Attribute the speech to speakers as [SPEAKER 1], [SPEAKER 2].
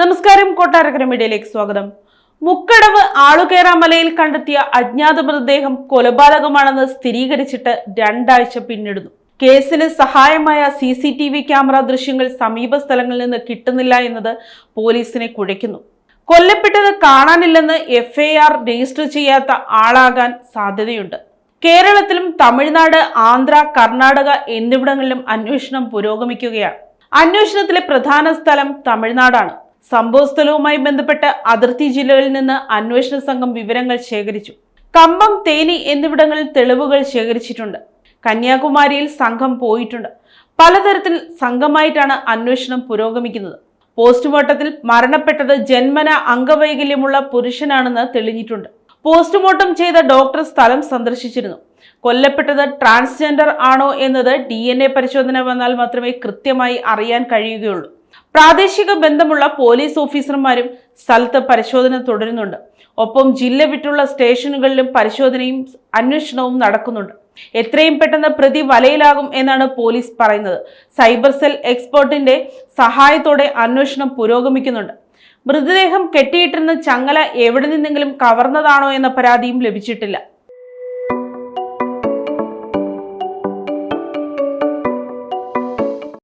[SPEAKER 1] നമസ്കാരം, കൊട്ടാരക്കര മീഡിയയിലേക്ക് സ്വാഗതം. മുക്കടവ് ആളുകേറാമലയിൽ കണ്ടെത്തിയ അജ്ഞാത മൃതദേഹം കൊലപാതകമാണെന്ന് സ്ഥിരീകരിച്ചിട്ട് 2 ആഴ്ച പിന്നിടുന്നു. കേസിന് സഹായമായ CCTV ക്യാമറ ദൃശ്യങ്ങൾ സമീപ സ്ഥലങ്ങളിൽ നിന്ന് കിട്ടുന്നില്ല എന്നത് പോലീസിനെ കുഴയ്ക്കുന്നു. കൊല്ലപ്പെട്ടത് കാണാനില്ലെന്ന് FIR രജിസ്റ്റർ ചെയ്യാത്ത ആളാകാൻ സാധ്യതയുണ്ട്. കേരളത്തിലും തമിഴ്നാട്, ആന്ധ്ര, കർണാടക എന്നിവിടങ്ങളിലും അന്വേഷണം പുരോഗമിക്കുകയാണ്. അന്വേഷണത്തിലെ പ്രധാന സ്ഥലം തമിഴ്നാടാണ്. സംഭവസ്ഥലവുമായി ബന്ധപ്പെട്ട് അതിർത്തി ജില്ലകളിൽ നിന്ന് അന്വേഷണ സംഘം വിവരങ്ങൾ ശേഖരിച്ചു. കമ്പം, തേനി എന്നിവിടങ്ങളിൽ തെളിവുകൾ ശേഖരിച്ചിട്ടുണ്ട്. കന്യാകുമാരിയിൽ സംഘം പോയിട്ടുണ്ട്. പലതരത്തിൽ സംഘമായിട്ടാണ് അന്വേഷണം പുരോഗമിക്കുന്നത്. പോസ്റ്റ്മോർട്ടത്തിൽ മരണപ്പെട്ടത് ജന്മന അംഗവൈകല്യമുള്ള പുരുഷനാണെന്ന് തെളിഞ്ഞിട്ടുണ്ട്. പോസ്റ്റ്മോർട്ടം ചെയ്ത ഡോക്ടർ സ്ഥലം സന്ദർശിച്ചിരുന്നു. കൊല്ലപ്പെട്ടത് ട്രാൻസ്ജെൻഡർ ആണോ എന്നത് DNA പരിശോധന വന്നാൽ മാത്രമേ കൃത്യമായി അറിയാൻ കഴിയുകയുള്ളൂ. പ്രാദേശിക ബന്ധമുള്ള പോലീസ് ഓഫീസർമാരും സ്ഥലത്ത് പരിശോധന തുടരുന്നുണ്ട്. ഒപ്പം ജില്ല വിട്ടുള്ള സ്റ്റേഷനുകളിലും പരിശോധനയും അന്വേഷണവും നടക്കുന്നുണ്ട്. എത്രയും പെട്ടെന്ന് പ്രതി വലയിലാകും എന്നാണ് പോലീസ് പറയുന്നത്. സൈബർ സെൽ എക്സ്പെർട്ടിന്റെ സഹായത്തോടെ അന്വേഷണം പുരോഗമിക്കുന്നുണ്ട്. മൃതദേഹം കെട്ടിയിട്ടിരുന്ന ചങ്ങല എവിടെ നിന്നെങ്കിലും കവർന്നതാണോ എന്ന പരാതിയും ലഭിച്ചിട്ടില്ല.